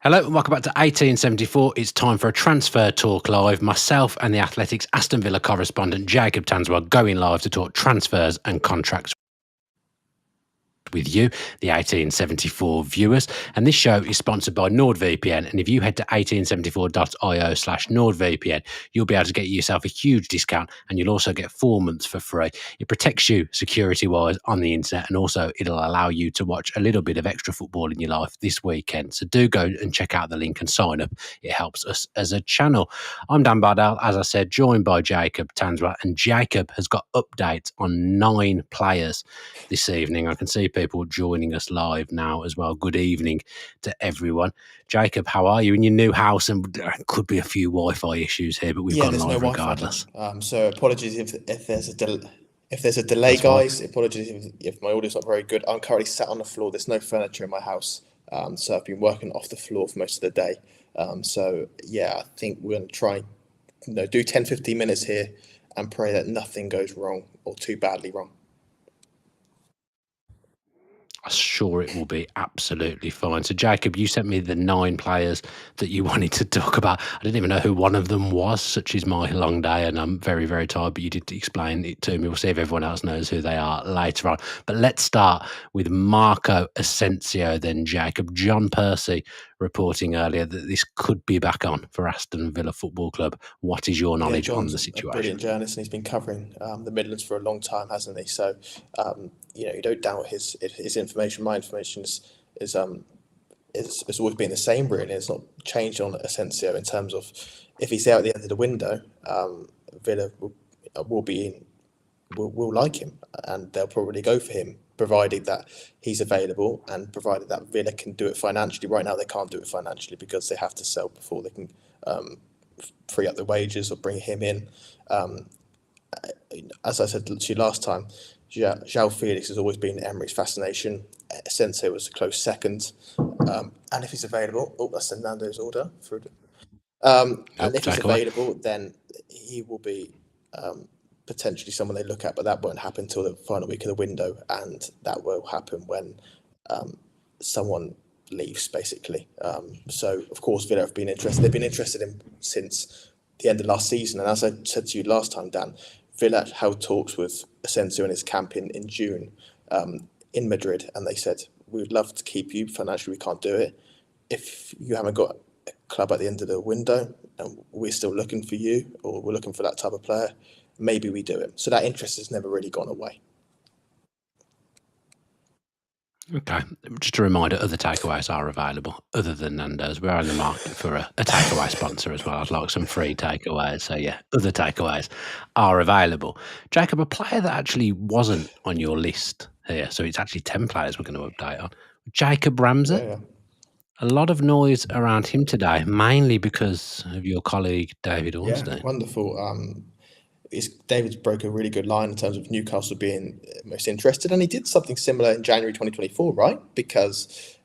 Hello and welcome back to 1874. It's time for a transfer talk live. Myself and the Athletics Aston Villa correspondent Jacob Tanswell going live to talk transfers and contracts with you, the 1874 viewers. And this show is sponsored by NordVPN. And if you head to 1874.io/NordVPN, you'll be able to get yourself a huge discount, and you'll also get 4 months for free. It protects you security-wise on the internet, and also it'll allow you to watch a little bit of extra football in your life this weekend. So do go and check out the link and sign up. It helps us as a channel. I'm Dan Bardell, as I said, joined by Jacob Tanswell, and Jacob has got updates on 9 players this evening. I can see people joining us live now as well. Good evening to everyone. Jacob, how are you in your new house? And there could be a few Wi-Fi issues here, but we've gone live regardless. So apologies if there's a delay. If there's a delay, guys, apologies if my audio's not very good. I'm currently sat on the floor. There's no furniture in my house, so I've been working off the floor for most of the day. So yeah, I think we're going to try, do 10-15 minutes here and pray that nothing goes wrong or too badly wrong. I'm sure it will be absolutely fine. So, Jacob, you sent me the 9 players that you wanted to talk about. I didn't even know who one of them was. Such is my long day, and I'm very, very tired, but you did explain it to me. We'll see if everyone else knows who they are later on. But let's start with Marco Asensio then, Jacob. John Percy reporting earlier that this could be back on for Aston Villa Football Club. What is your knowledge on the situation? A brilliant journalist, and he's been covering the Midlands for a long time, hasn't he? So, you don't doubt his information. My information is always been the same, really. It's not changed on Asensio in terms of if he's out at the end of the window, Villa will like him, and they'll probably go for him, provided that he's available and provided that Villa can do it financially. Right now, they can't do it financially because they have to sell before they can free up the wages or bring him in. As I said to you last time, João Felix has always been Emery's fascination. Asensio was a close second. And if he's available, that's Fernando's order. And if he's available, then he will be potentially someone they look at, but that won't happen until the final week of the window, and that will happen when someone leaves, basically. So, of course, Villa have been interested. They've been interested in since the end of last season, and as I said to you last time, Dan, Villa held talks with Asensio in his camp in June in Madrid, and they said, we would love to keep you. Financially, we can't do it. If you haven't got a club at the end of the window and we're still looking for you, or we're looking for that type of player, maybe we do it. So that interest has never really gone away. Okay, just a reminder, other takeaways are available other than Nando's. We're on the market for a takeaway sponsor as well. I'd like some free takeaways. So yeah, other takeaways are available. Jacob, a player that actually wasn't on your list here, so it's actually 10 players we're going to update on. Jacob Ramsey. Yeah. A lot of noise around him today, mainly because of your colleague David Ornstein. Yeah, wonderful. David's broke a really good line in terms of Newcastle being most interested, and he did something similar in January 2024, right? Because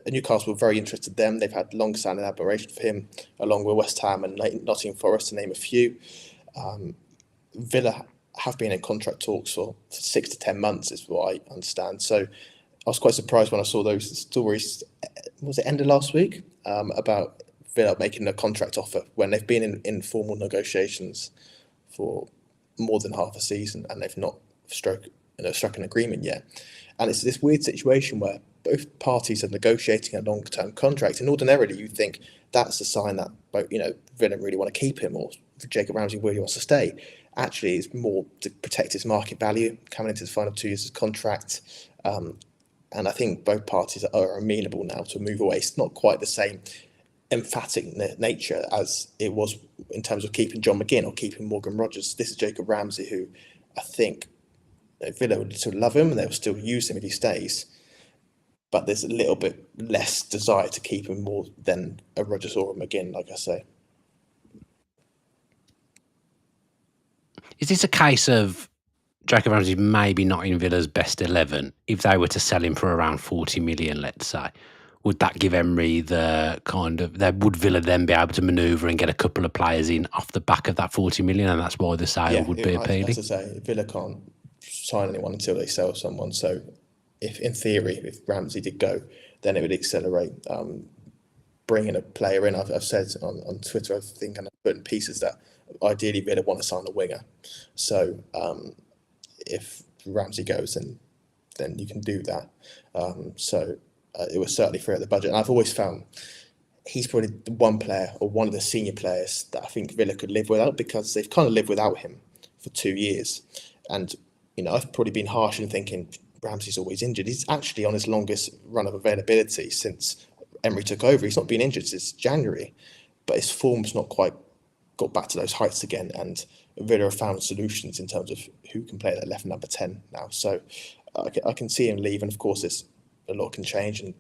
Newcastle were very interested in them. They've had long-standing admiration for him, along with West Ham and Nottingham Forest, to name a few. Villa have been in contract talks for 6 to 10 months, is what I understand. So I was quite surprised when I saw those stories, was it end of last week, about Villa making a contract offer when they've been in informal negotiations for more than half a season, and they've not struck an agreement yet. And it's this weird situation where both parties are negotiating a long-term contract, and ordinarily you think that's a sign that Villa really want to keep him, or Jacob Ramsey really wants to stay. Actually, it's more to protect his market value coming into the final 2 years of contract. And I think both parties are amenable now to move away. It's not quite the same emphatic nature as it was in terms of keeping John McGinn or keeping Morgan Rogers. This is Jacob Ramsey, who I think Villa would still love him and they'll still use him if he stays. But there's a little bit less desire to keep him more than a Rogers or a McGinn, like I say. Is this a case of Draco Ramsey maybe not in Villa's best 11? If they were to sell him for around 40 million, let's say, would that give Emery the would Villa then be able to manoeuvre and get a couple of players in off the back of that 40 million, and that's why the sale would be appealing? As I say, Villa can't sign anyone until they sell someone. So, if in theory, if Ramsey did go, then it would accelerate bringing a player in. I've said on Twitter, I think, and I've put in pieces that ideally Villa want to sign a winger. So if Ramsey goes, then you can do that. It was certainly free at the budget. And I've always found he's probably the one player or one of the senior players that I think Villa could live without, because they've kind of lived without him for 2 years. And, I've probably been harsh in thinking Ramsey's always injured. He's actually on his longest run of availability since Emery took over. He's not been injured since January, but his form's not quite got back to those heights again. And Villa have found solutions in terms of who can play that left number 10 now. So I can see him leave. And of course, a lot can change, and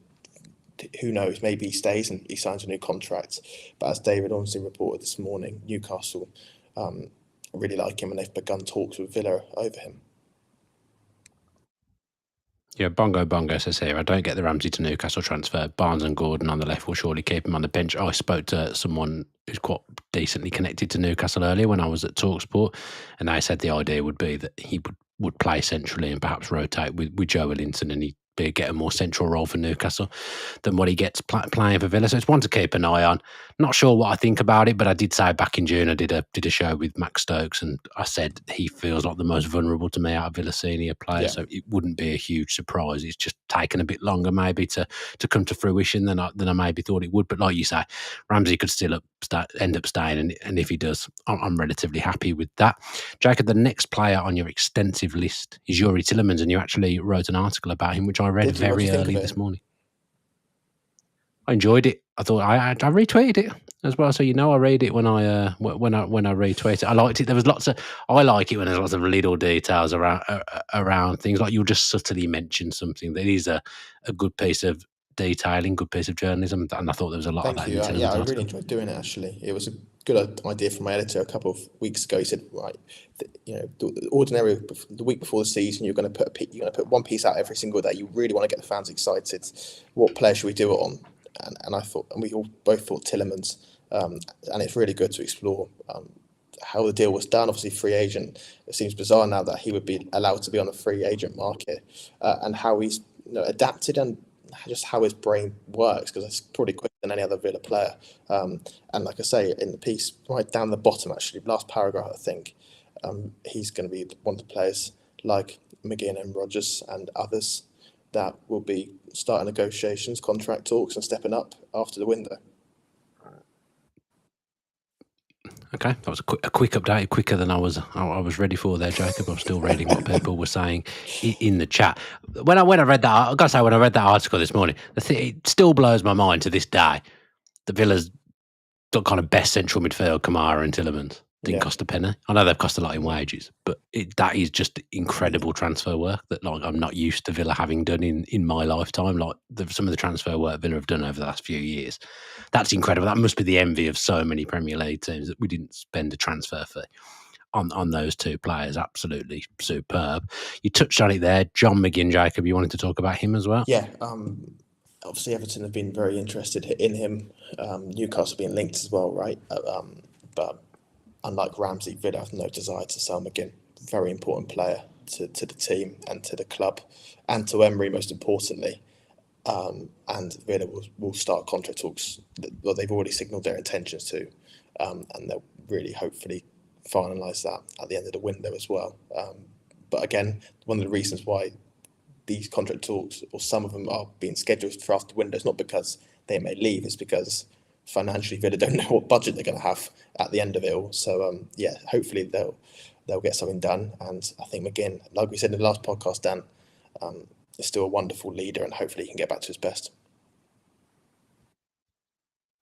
who knows, maybe he stays and he signs a new contract. But as David Ormsey reported this morning, Newcastle really like him, and they've begun talks with Villa over him. Yeah, Bongo says here, I don't get the Ramsey to Newcastle transfer. Barnes and Gordon on the left will surely keep him on the bench. I spoke to someone who's quite decently connected to Newcastle earlier when I was at TalkSport, and they said the idea would be that he would play centrally and perhaps rotate with Joe Linton, and he'd get a more central role for Newcastle than what he gets playing for Villa. So it's one to keep an eye on. Not sure what I think about it, but I did say back in June I did a show with Max Stokes, and I said he feels like the most vulnerable to me out of Villa senior players. Yeah. So it wouldn't be a huge surprise. It's just taken a bit longer maybe to come to fruition than I maybe thought it would. But like you say, Ramsey could still end up staying, and if he does, I'm relatively happy with that. Jacob, the next player on your extensive list is Youri Tielemans, and you actually wrote an article about him, which I read very early this morning. I enjoyed it. I thought I retweeted it as well, so I read it when I retweet it. I liked it. There was lots of. I like it when there's lots of little details around things, like you'll just subtly mention something that is a good piece of detailing, good piece of journalism, and I thought there was a lot of that. Thank you. I really enjoyed doing it. Actually, it was a good idea from my editor a couple of weeks ago. He said, right, the week before the season, you're going to put one piece out every single day. You really want to get the fans excited. What player should we do it on? And I thought, and we both thought Tielemans. And it's really good to explore how the deal was done. Obviously, free agent. It seems bizarre now that he would be allowed to be on a free agent market, and how he's adapted, and just how his brain works, because it's probably quicker than any other Villa player. And like I say in the piece, right down the bottom, actually, last paragraph, I think, he's going to be one of the players like McGinn and Rodgers and others that will be starting negotiations, contract talks, and stepping up after the window. Okay, that was a quick update, quicker than I was ready for there, Jacob. I'm still reading what people were saying in the chat. When I read that, I've got to say, when I read that article this morning, it still blows my mind to this day that Villa's got kind of best central midfield, Kamara and Tielemans. Didn't cost a penny. I know they've cost a lot in wages, but that is just incredible transfer work that I'm not used to Villa having done in my lifetime. Like some of the transfer work Villa have done over the last few years, that's incredible. That must be the envy of so many Premier League teams, that we didn't spend a transfer fee on those two players. Absolutely superb. You touched on it there, John McGinn. Jacob, you wanted to talk about him as well? Yeah. Obviously, Everton have been very interested in him. Newcastle being linked as well, right? But unlike Ramsey, Villa have no desire to sell McGinn. Very important player to the team and to the club, and to Emery most importantly. And Villa will start contract talks. Well, they've already signalled their intentions to, and they'll really hopefully finalise that at the end of the window as well. But again, one of the reasons why these contract talks, or some of them, are being scheduled for after the window, is not because they may leave, it's because financially Villa don't know what budget they're going to have at the end of it all. So hopefully they'll get something done. And I think McGinn, like we said in the last podcast, Dan, is still a wonderful leader, and hopefully he can get back to his best.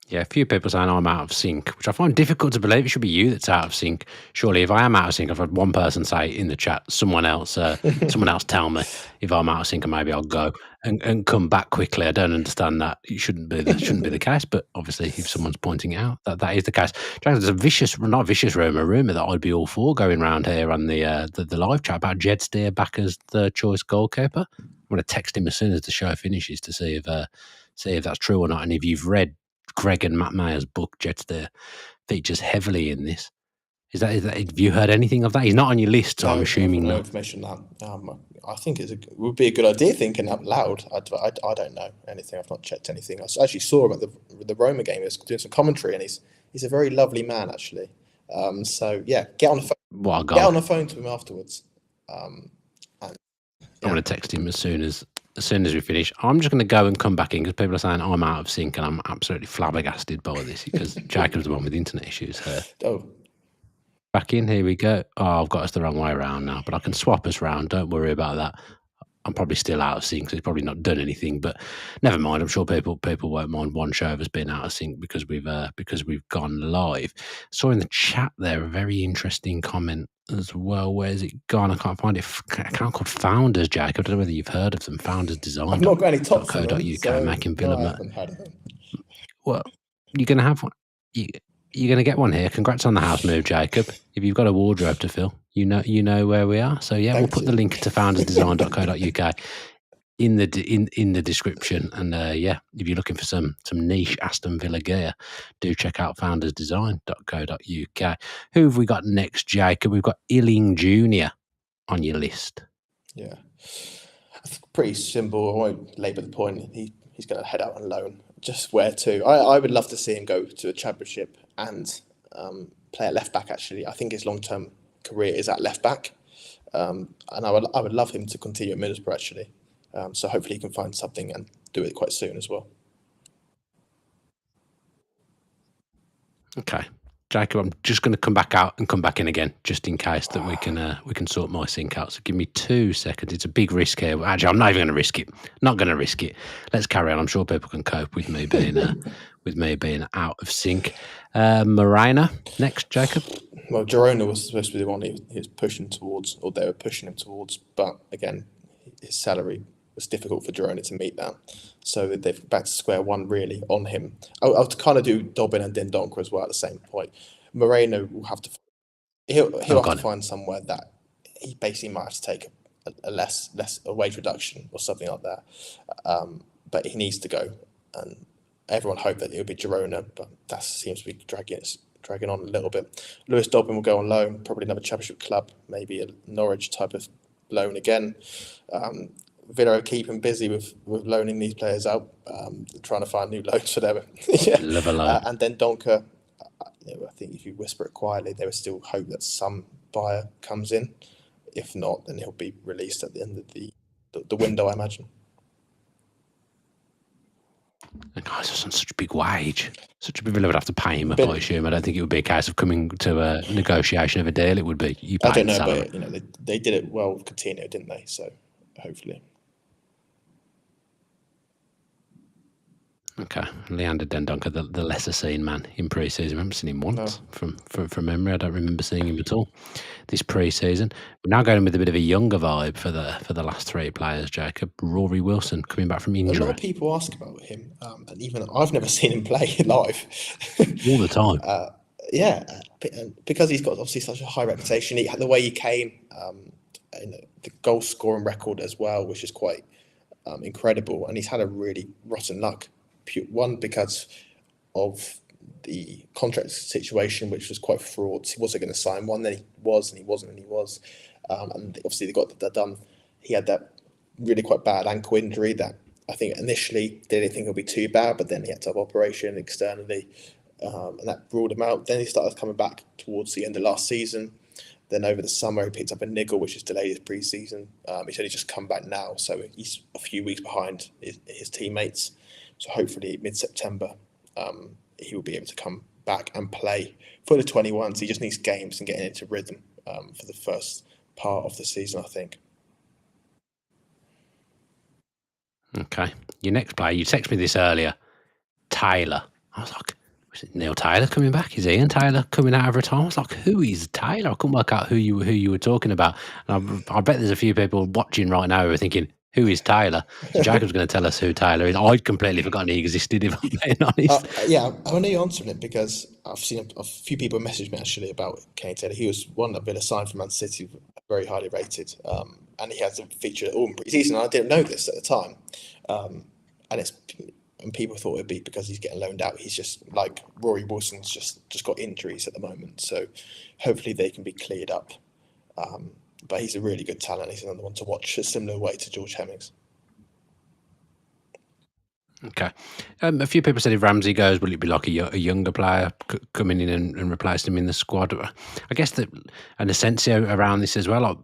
Yeah, a few people saying I'm out of sync, which I find difficult to believe. It should be you that's out of sync. Surely, if I am out of sync, I've had one person say in the chat, someone else tell me if I'm out of sync, and maybe I'll go and come back quickly. I don't understand that. It shouldn't be the case, but obviously, if someone's pointing out that is the case, there's a rumor that I'd be all for going around here on the live chat about Jed Steer back as the choice goalkeeper. I'm going to text him as soon as the show finishes to see if that's true or not, and if you've read Greg and Matt Mayer's book, Jed Steer features heavily in this. Is that have you heard anything of that? He's not on your list, so I'm assuming no not. information on that. I think it would be a good idea thinking out loud. I don't know anything. I've not checked anything. I actually saw him at the Roma game. He was doing some commentary, and he's a very lovely man, actually. So yeah, get on the phone. What a Get goal. on the phone to him afterwards. I'm going to text him as soon as we finish. I'm just going to go and come back in because people are saying I'm out of sync, and I'm absolutely flabbergasted by this because Jacob's the one with internet issues here. Oh, back in, here we go. Oh, I've got us the wrong way around now, but I can swap us round. Don't worry about that. I'm probably still out of sync, so it's probably not done anything, but never mind. I'm sure people won't mind one show of us being out of sync because we've gone live. Saw in the chat there a very interesting comment as well. Where's it gone? I can't find it. Account called Founders, Jack. I don't know whether you've heard of them. Founders Design. I've not got any tops on them, so making Villa. I haven't heard of them. Well, you're going to have one. You're going to get one here. Congrats on the house move, Jacob. If you've got a wardrobe to fill, you know where we are. So yeah, we'll put the link to foundersdesign.co.uk in the description. And yeah, if you're looking for some niche Aston Villa gear, do check out foundersdesign.co.uk. Who have we got next, Jacob? We've got Illing Jr. on your list. Yeah, pretty simple. I won't labour the point. He's going to head out on loan. Just where to? I would love to see him go to a championship and play at left back. Actually, I think his long-term career is at left back, and I would love him to continue at Middlesbrough. Actually, so hopefully he can find something and do it quite soon as well. Okay, Jacob, I'm just going to come back out and come back in again, just in case that we can sort my sync out. So give me 2 seconds. It's a big risk here. Actually, I'm not even going to risk it. Not going to risk it. Let's carry on. I'm sure people can cope with me being out of sync. Morena next, Jacob. Well, Girona was supposed to be the one he was pushing towards, or they were pushing him towards. But again, his salary was difficult for Girona to meet that. So they've back to square one really on him. I'll kind of do Dobbin and Dendoncker as well at the same point. Moreno will have to he'll have to find somewhere that he basically might have to take a wage reduction or something like that. But he needs to go, and everyone hoped that it would be Girona, but that seems to be dragging on a little bit. Lewis Dobbin will go on loan, probably another championship club, maybe a Norwich type of loan again. Villa keep him busy with loaning these players out, trying to find new loans for them. Yeah. Live alone. And then Donker, I think if you whisper it quietly, there is still hope that some buyer comes in. If not, then he'll be released at the end of the window, I imagine. And guys, it's on such a big wage. Such a big Villa would have to pay him, I assume. I don't think it would be a case of coming to a negotiation of a deal. It would be you pay I don't know, salary. but they did it well with Coutinho, didn't they? So hopefully. Okay, Leander Dendoncker, the lesser seen man in pre-season. I haven't seen him once from memory. I don't remember seeing him at all this pre-season. We're now going with a bit of a younger vibe for the last 3 players, Jacob. Rory Wilson coming back from injury. A lot of people ask about him, and even I've never seen him play live. All the time. Yeah, because he's got obviously such a high reputation. The way he came, the goal scoring record as well, which is quite incredible, and he's had a really rotten luck. One, because of the contract situation, which was quite fraught. He wasn't going to sign one, then he was, and he wasn't, and he was. And obviously they got that done. He had that really quite bad ankle injury that I think initially they didn't think it would be too bad, but then he had to have operation externally, and that ruled him out. Then he started coming back towards the end of last season. Then over the summer he picked up a niggle, which has delayed his pre-season. He's only just come back now, so he's a few weeks behind his teammates. So hopefully mid-September, he will be able to come back and play for the 21s. He just needs games and getting into rhythm for the first part of the season, I think. Okay. Your next player, you texted me this earlier, Taylor. I was like, was it Neil Taylor coming back? Is Ian Taylor coming out of retirement? I was like, who is Taylor? I couldn't work out who you were talking about. And I bet there's a few people watching right now who are thinking, who is Taylor? So Jacob's going to tell us who Taylor is. I'd completely forgotten he existed, if I'm being honest. Yeah, I know you're answering it because I've seen a few people message me actually about Kenny Taylor. He was one that Villa signed from Man City, very highly rated, and he has a feature all in pre-season. I didn't know this at the time, and it's and people thought it'd be because he's getting loaned out. He's just like Rory Wilson's just got injuries at the moment, so hopefully they can be cleared up. But he's a really good talent. He's another one to watch, a similar way to George Hemmings. Okay. A few people said if Ramsey goes, will it be like a younger player coming in and replacing him in the squad? I guess that an Asensio around this as well. Like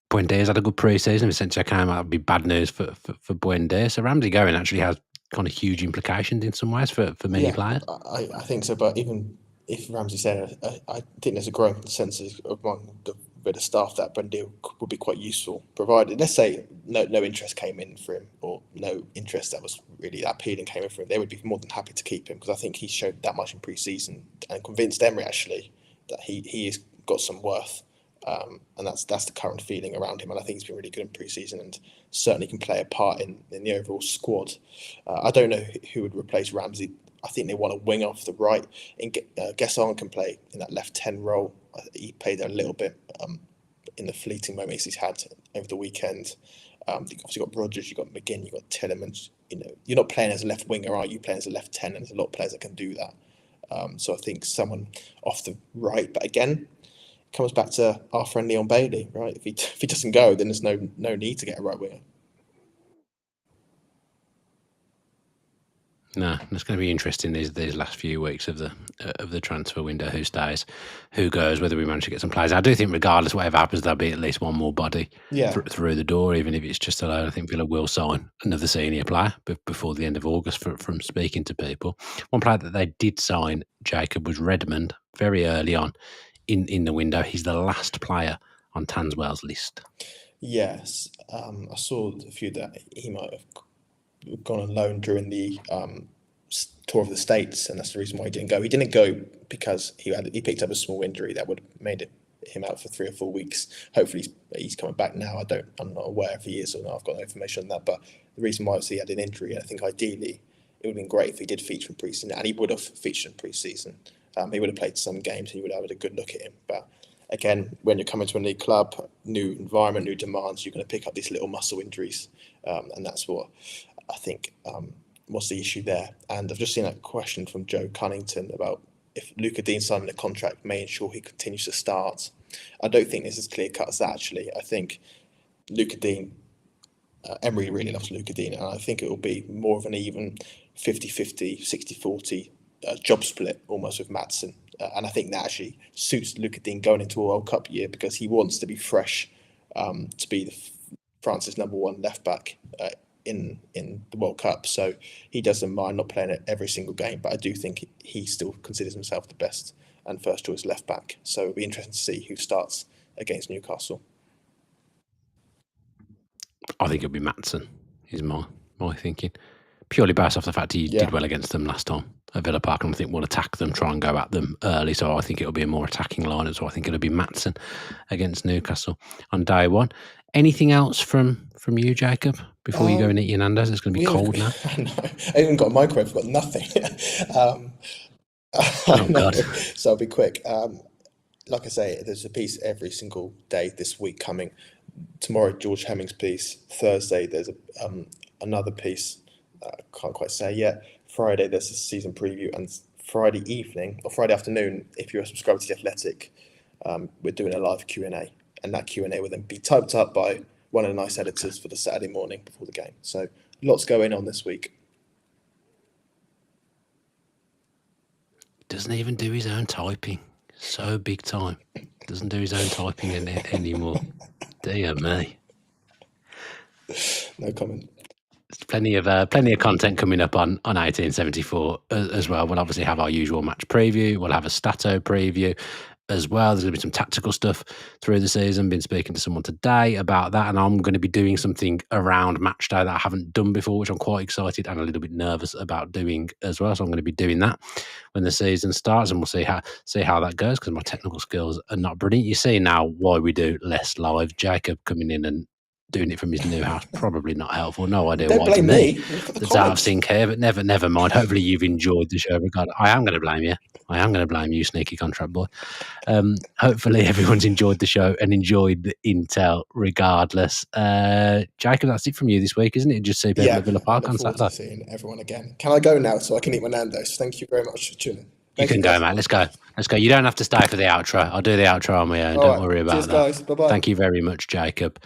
Buendía's had a good pre-season. If Asensio came out, it'd be bad news for Buendía. So Ramsey going actually has kind of huge implications in some ways for many players. I think so, but even if Ramsey said, I think there's a growing consensus among the staff that Brenden would be quite useful, provided, let's say, no interest came in for him, or no interest that was really that appealing came in for him. They would be more than happy to keep him, because I think he showed that much in pre-season and convinced Emery actually that he has got some worth, and that's the current feeling around him. And I think he's been really good in pre-season and certainly can play a part in the overall squad. I don't know who would replace Ramsey. I think they want a wing off the right. Gesson can play in that left 10 role. He played there a little bit in the fleeting moments he's had over the weekend. You've obviously got Rodgers, you've got McGinn, you've got Tielemans. You're not playing as a left winger, are you? Playing as a left 10, and there's a lot of players that can do that. So I think someone off the right. But again, it comes back to our friend Leon Bailey, right? If he doesn't go, then there's no need to get a right winger. No, it's going to be interesting these last few weeks of the transfer window. Who stays, who goes, whether we manage to get some players. I do think regardless, whatever happens, there'll be at least one more body through the door, even if it's just a loan. I think Villa will sign another senior player before the end of August from speaking to people. One player that they did sign, Jacob, was Redmond very early on in the window. He's the last player on Tanswell's list. Yes, I saw a few that he might have gone on loan during the tour of the States, and that's the reason why he didn't go. He didn't go because he picked up a small injury that would have made him out for 3 or 4 weeks. Hopefully he's coming back now. I'm not aware if he is or not. I've got no information on that. But the reason why he had an injury, I think ideally it would have been great if he did feature in pre-season, and he would have featured in pre-season. He would have played some games and you would have had a good look at him. But again, when you're coming to a new club, new environment, new demands, you're going to pick up these little muscle injuries, and that's what I think what's the issue there. And I've just seen a question from Joe Cunnington about if Luca Dean signing a contract may ensure he continues to start. I don't think this is clear cut as that, actually. I think Luca Dean, Emery really loves Luca Dean, and I think it will be more of an even 50-50, 60-40 job split almost with Maatsen. And I think that actually suits Luca Dean going into a World Cup year, because he wants to be fresh to be France's #1 left back in the World Cup. So he doesn't mind not playing it every single game, but I do think he still considers himself the best and first choice left back. So it'll be interesting to see who starts against Newcastle. I think it'll be Maatsen, is my thinking. Purely based off the fact he did well against them last time at Villa Park, and I think we'll attack them, try and go at them early. So I think it'll be a more attacking line. So I think it'll be Maatsen against Newcastle on day one. Anything else from you, Jacob, before you go and eat your Nando's? It's going to be cold now. I haven't got a microwave, I've got nothing. God. So I'll be quick. Like I say, there's a piece every single day this week coming. Tomorrow, George Hemmings' piece. Thursday, there's another piece. I can't quite say yet. Friday, there's a season preview, and Friday evening or Friday afternoon, if you're a subscriber to The Athletic, we're doing a live Q&A, and that Q&A will then be typed up by one of the nice editors for the Saturday morning before the game. So lots going on this week. Doesn't even do his own typing. So big time. Doesn't do his own typing anymore. Dear me. No comment. Plenty of content coming up on 1874 as well. We'll obviously have our usual match preview. We'll have a Stato preview as well. There's going to be some tactical stuff through the season. Been speaking to someone today about that, and I'm going to be doing something around match day that I haven't done before, which I'm quite excited and a little bit nervous about doing as well. So I'm going to be doing that when the season starts, and we'll see how that goes, because my technical skills are not brilliant. You see now why we do less live. Jacob coming in and doing it from his new house, probably not helpful. No idea Don't why blame to me. me. That's out of sync here, but never mind. Hopefully you've enjoyed the show. I am going to blame you. I am going to blame you, sneaky contract boy. Hopefully everyone's enjoyed the show and enjoyed the intel regardless. Jacob, that's it from you this week, isn't it? Just see people at Villa Park on Saturday. To seeing everyone again. Can I go now so I can eat my Nando's? Thank you very much for tuning. You can go, mate. Let's go. You don't have to stay for the outro. I'll do the outro on my own. Don't worry about that. Cheers, guys. Bye-bye. Thank you very much, Jacob.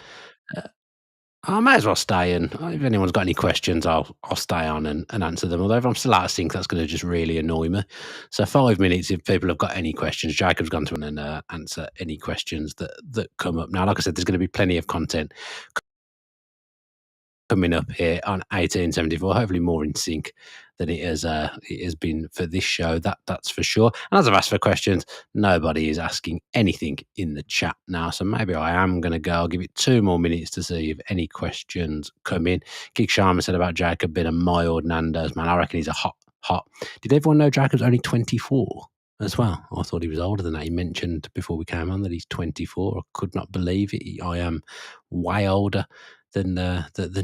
I may as well stay in. If anyone's got any questions, I'll stay on and answer them. Although if I'm still out of sync, that's going to just really annoy me. So 5 minutes if people have got any questions. Jacob's gone to and answer any questions that come up. Now, like I said, there's going to be plenty of content coming up here on 1874, hopefully more in sync than it has been for this show, that's for sure. And as I've asked for questions, nobody is asking anything in the chat now, so maybe I am going to go. I'll give it 2 more minutes to see if any questions come in. Gig Sharma said about Jacob being a mild Nando's man. I reckon he's a hot. Did everyone know Jacob's only 24 as well? I thought he was older than that. He mentioned before we came on that he's 24. I could not believe it. I am way older than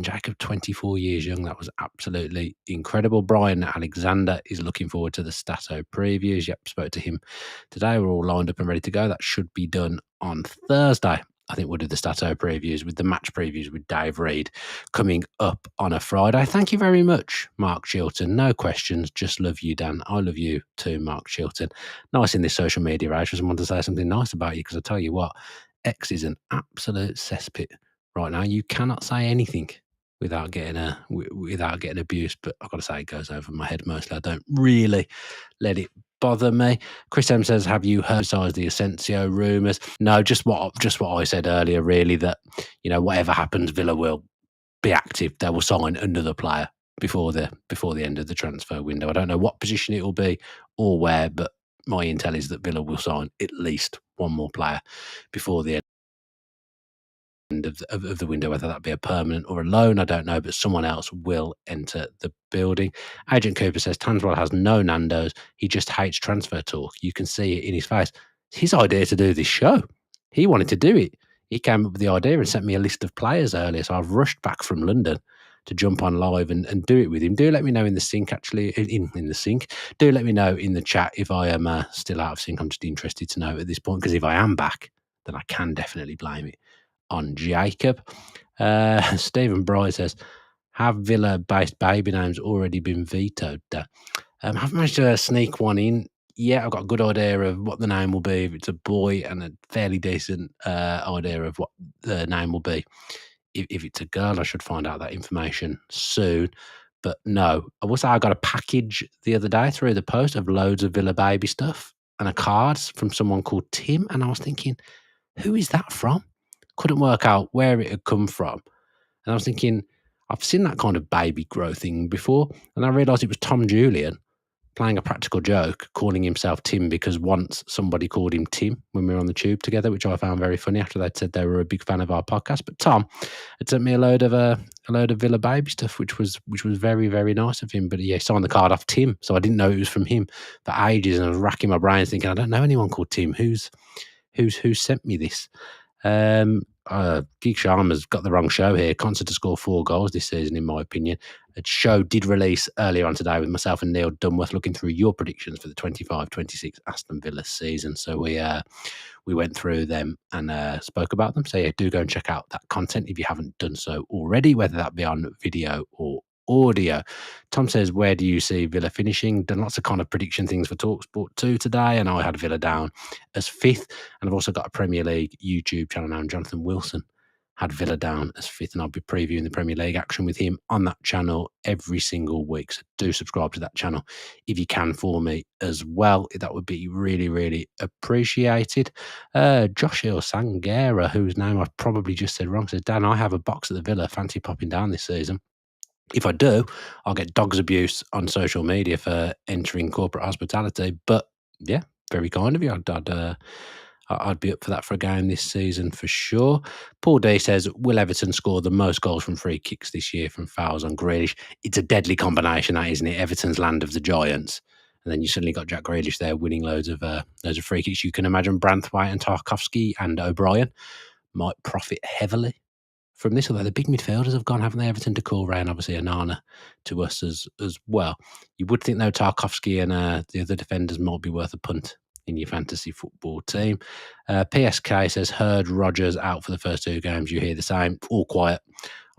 Jacob, 24 years young. That was absolutely incredible. Brian Alexander is looking forward to the Stato previews. Yep, spoke to him today. We're all lined up and ready to go. That should be done on Thursday. I think we'll do the Stato previews with the match previews with Dave Reed coming up on a Friday. Thank you very much, Mark Chilton. No questions, just love you, Dan. I love you too, Mark Chilton. Nice in this social media age. I just wanted to say something nice about you because I tell you what, X is an absolute cesspit right now. You cannot say anything without getting abused, but I've got to say it goes over my head mostly. I don't really let it bother me. Chris M says, have you heard besides the Asensio rumours? No, just what I said earlier, really, that whatever happens, Villa will be active. They will sign another player before the end of the transfer window. I don't know what position it will be or where, but my intel is that Villa will sign at least one more player before the end of the window, whether that be a permanent or a loan, I don't know, but someone else will enter the building. Agent Cooper says Tanswell has no Nando's. He just hates transfer talk. You can see it in his face. It's his idea to do this show. He wanted to do it. He came up with the idea and sent me a list of players earlier, so I've rushed back from London to jump on live and do it with him. Do let me know in the sync, actually, in the sync. Do let me know in the chat if I am still out of sync. I'm just interested to know at this point, because if I am back, then I can definitely blame it on Jacob. Stephen Bright says, have Villa-based baby names already been vetoed? I've managed to sneak one in. Yeah, I've got a good idea of what the name will be if it's a boy, and a fairly decent idea of what the name will be if it's a girl. I should find out that information soon. But no, I will say I got a package the other day through the post of loads of Villa baby stuff and a card from someone called Tim, and I was thinking, who is that from? Couldn't work out where it had come from. And I was thinking, I've seen that kind of baby grow thing before. And I realised it was Tom Julian playing a practical joke, calling himself Tim because once somebody called him Tim when we were on the tube together, which I found very funny after they'd said they were a big fan of our podcast. But Tom had sent me a load of Villa baby stuff, which was very, very nice of him. But he signed the card off Tim, so I didn't know it was from him for ages. And I was racking my brains thinking, I don't know anyone called Tim. Who's sent me this? Geek Sharma's got the wrong show here. Concert to score 4 goals this season, in my opinion. A show did release earlier on today with myself and Neil Dunworth looking through your predictions for the 25-26 Aston Villa season. So we went through them and spoke about them. So yeah, do go and check out that content if you haven't done so already, whether that be on video or audio. Tom says, where do you see Villa finishing? Done lots of kind of prediction things for TalkSport 2 today, and I had Villa down as 5th. And I've also got a Premier League YouTube channel now, and Jonathan Wilson had Villa down as 5th, and I'll be previewing the Premier League action with him on that channel every single week. So do subscribe to that channel if you can for me as well. That would be really, really appreciated. Josh Hill Sangera, whose name I've probably just said wrong, says, Dan, I have a box at the Villa. Fancy popping down this season. If I do, I'll get dogs abuse on social media for entering corporate hospitality. But yeah, very kind of you. I'd be up for that for a game this season for sure. Paul D says, will Everton score the most goals from free kicks this year from fouls on Grealish? It's a deadly combination, that, isn't it? Everton's land of the giants. And then you suddenly got Jack Grealish there winning loads of free kicks. You can imagine Branthwaite and Tarkovsky and O'Brien might profit heavily from this, although the big midfielders have gone, haven't they? Everton, Draco Ram, obviously Anana to us as well. You would think, though, Tarkowski and the other defenders might be worth a punt in your fantasy football team. PSK says, heard Rodgers out for the first 2 games. You hear the same. All quiet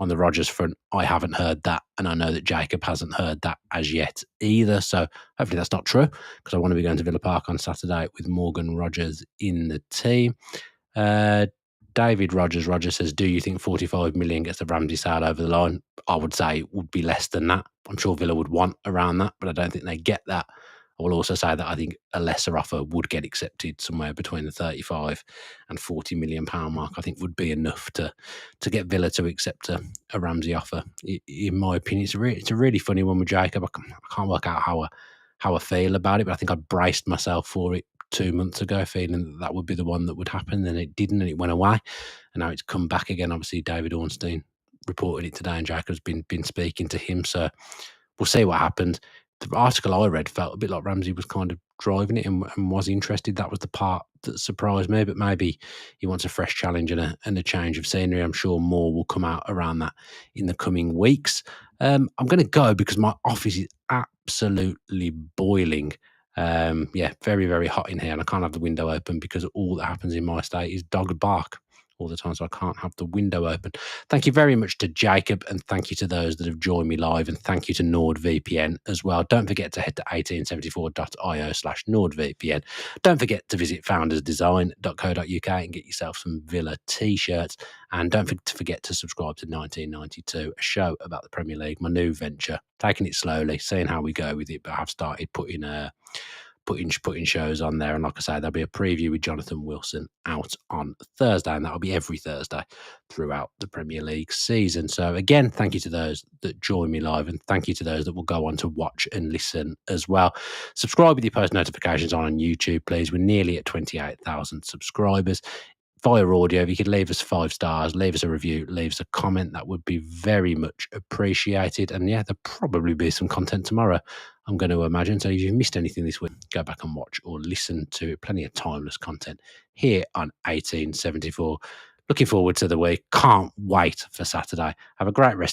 on the Rodgers front. I haven't heard that, and I know that Jacob hasn't heard that as yet either. So hopefully that's not true, because I want to be going to Villa Park on Saturday with Morgan Rodgers in the team. David Rogers says, do you think 45 million gets the Ramsey sale over the line? I would say it would be less than that. I'm sure Villa would want around that, but I don't think they get that. I will also say that I think a lesser offer would get accepted somewhere between the 35 and 40 million pound mark. I think would be enough to get Villa to accept a Ramsey offer. In my opinion, it's a really funny one with Jacob. I can't work out how I feel about it, but I think I braced myself for it 2 months ago, feeling that would be the one that would happen. Then it didn't, and it went away, and now it's come back again. Obviously, David Ornstein reported it today, and Jacob's been speaking to him, so we'll see what happens. The article I read felt a bit like Ramsey was kind of driving it and was interested. That was the part that surprised me, but maybe he wants a fresh challenge and a change of scenery. I'm sure more will come out around that in the coming weeks. I'm going to go because my office is absolutely boiling. Very, very hot in here, and I can't have the window open because all that happens in my state is dog bark all the time, so I can't have the window open. Thank you very much to Jacob, and thank you to those that have joined me live, and thank you to NordVPN as well. Don't forget to head to 1874.io/NordVPN. Don't forget to visit foundersdesign.co.uk and get yourself some Villa t-shirts, and don't forget to subscribe to 1992, a show about the Premier League, my new venture, taking it slowly, seeing how we go with it, but I've started putting shows on there, and like I say, there'll be a preview with Jonathan Wilson out on Thursday, and that'll be every Thursday throughout the Premier League season. So again, thank you to those that join me live, and thank you to those that will go on to watch and listen as well. Subscribe with your post notifications on YouTube, please. We're nearly at 28,000 subscribers. Via audio, if you could leave us 5 stars, leave us a review, leave us a comment, that would be very much appreciated. And yeah, there'll probably be some content tomorrow, I'm going to imagine. So if you've missed anything this week, go back and watch or listen to plenty of timeless content here on 1874. Looking forward to the week. Can't wait for Saturday. Have a great rest of